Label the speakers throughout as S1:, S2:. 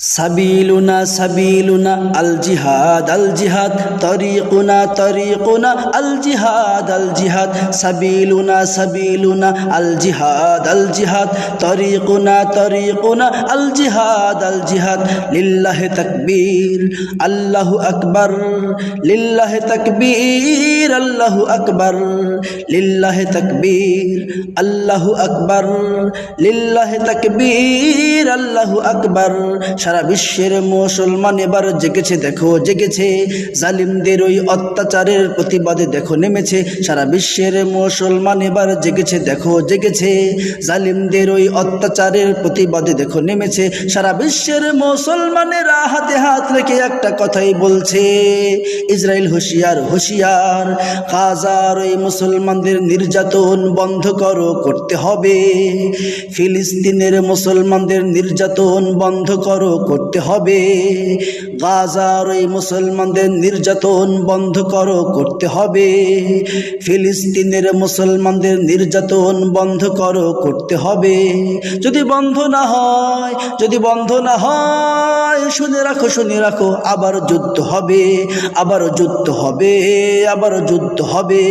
S1: সাবিলুনা সাবিলুনা আল জিহাদ তরিকুনা তরিকুনা আল জিহাদ সাবিলুনা সাবিলুনা আল জিহাদ তরিকুনা তরিকুনা আল জিহাদ লিল্লাহি তাকবীর আল্লাহু আকবার লিল্লাহি তাকবীর আল্লাহু আকবার লিল্লাহি তাকবীর আল্লাহু আকবার লিল্লাহি তাকবীর আল্লাহু আকবার। সারা বিশ্বের মুসলমান এবার জেগেছে, দেখো জেগেছে, জালিমদের ওই অত্যাচারের প্রতিবাদে দেখো নেমেছে। সারা বিশ্বের মুসলমান এবার জেগেছে, দেখো জেগেছে, জালিমদের ওই অত্যাচারের প্রতিবাদে দেখো নেমেছে। সারা বিশ্বের মুসলমানেরা হাতে হাত রেখে একটা কথাই বলছে, ইসরায়েল হুঁশিয়ার হুঁশিয়ার, গাজার ওই মুসলমানদের নির্যাতন বন্ধ করো, করতে হবে। ফিলিস্তিনের মুসলমানদের নির্যাতন বন্ধ করো, করতে হবে। গাজার ওই মুসলমানদের নির্যাতন বন্ধ করো, করতে হবে। ফিলিস্তিনের মুসলমানদের নির্যাতন বন্ধ করো, করতে হবে। যদি বন্ধ না হয়, যদি বন্ধ না হয়, শুনে রাখো, শুনে রাখো, আবার যুদ্ধ হবে, আবার যুদ্ধ হবে, আবার যুদ্ধ হবে,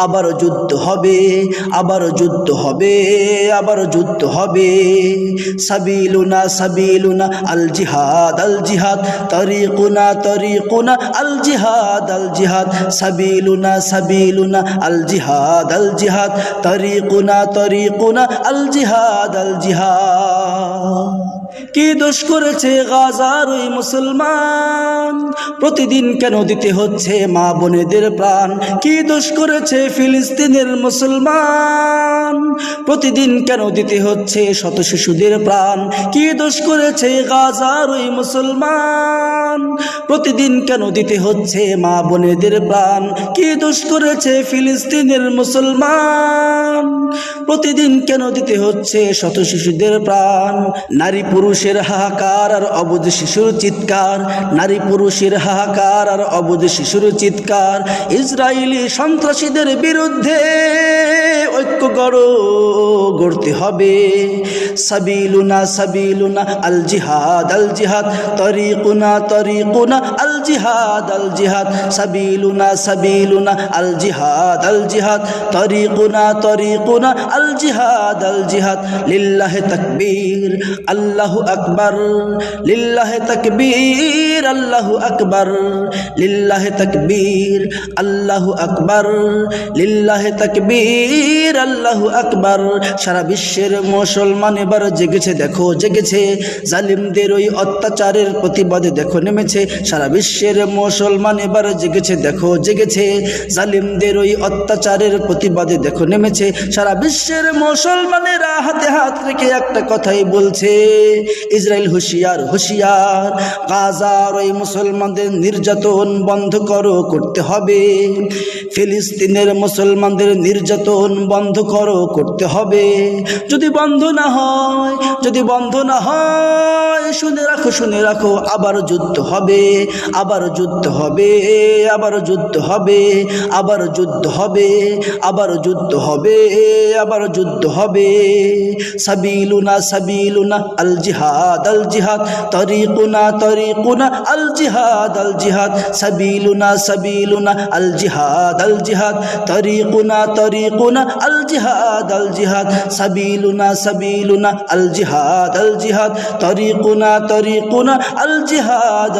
S1: আবার যুদ্ধ হবে, আবার যুদ্ধ হবে, আবার যুদ্ধ হবে। সাবিলুনা সাবিলুনা আল জিহাদ তরিকুনা তরিকুনা আল জিহাদ সাবিলুনা সাবিলুনা আল জিহাদ তরিকুনা তরিকুনা আল জিহাদ। কি দোষ করেছে গাজার ওই মুসলমান, প্রতিদিন কেন দিতে হচ্ছে মা বোনেদের প্রাণ? কি দোষ করেছে ফিলিস্তিনের মুসলমান, প্রতিদিন কেন দিতে হচ্ছে শত শিশুদের প্রাণ? কি দোষ করেছে গাজার ওই মুসলমান, প্রতিদিন কেন দিতে হচ্ছে মা বোনেদের প্রাণ? কি দোষ করেছে ফিলিস্তিনের মুসলমান, প্রতিদিন কেন দিতে হচ্ছে শত শিশুদের প্রাণ? নারী পুরুষের হাহাকার আর অবুঝ শিশুর চিৎকার, নারী পুরুষের হাহাকার আর অবুঝ শিশুর চিৎকার। ইসরায়েলি সন্ত্রাসীদের বিরুদ্ধে ঐক্য গড়তে হবে। সাবিলুনা সাবিলুনা আল জিহাদ তরিকুনা তরিকুনা আল জিহাদ সাবিলুনা সাবিলুনা আল জিহাদ তরিকুনা তরিকুনা আল জিহাদ লিল্লাহি তাকবীর আল্লাহু আকবার লিল্লাহি তাকবীর আল্লাহু আকবার লিল্লাহি তাকবীর আল্লাহু আকবার লিল্লাহি তাকবীর আল্লাহু আকবার। সারা বিশ্বের মুসলমান এবার জেগেছে, দেখো জেগেছে, জালিমদের ওই অত্যাচারের প্রতিবাদে দেখো নেমেছে। সারা বিশ্বের মুসলমান এবার জেগেছে, দেখো জেগেছে, জালিমদের ওই অত্যাচারের প্রতিবাদে দেখো নেমেছে। সারা বিশ্বের মুসলমানেরা হাতে হাত রেখে একটা কথাই বলছে, ইসরায়েল হুঁশিয়ার হুঁশিয়ার, গাজার ওই মুসলমানদের নির্যাতন বন্ধ করো, করতে হবে। ফিলিস্তিনের মুসলমানদের নির্যাতন বন্ধ করো, করতে হবে। যদি বন্ধ না হয়, যদি বন্ধ না হয়, শুনে রাখো, শুনে রাখো, আবার যুদ্ধ হবে, আবার যুদ্ধ হবে, আবার যুদ্ধ হবে, আবার যুদ্ধ হবে, আবার যুদ্ধ হবে, আবার যুদ্ধ হবে। সাবিলুনা সাবিলুনা আল জিহাদ তরিকুনা তরিকুনা আল জিহাদ সাবিলুনা সাবিলুনা আল জিহাদ তরিকুনা তরিকুনা আল জিহাদ সাবিলুনা সাবিলুনা আল জিহাদ তরিকুনা তরিকুনা আল জিহাদ।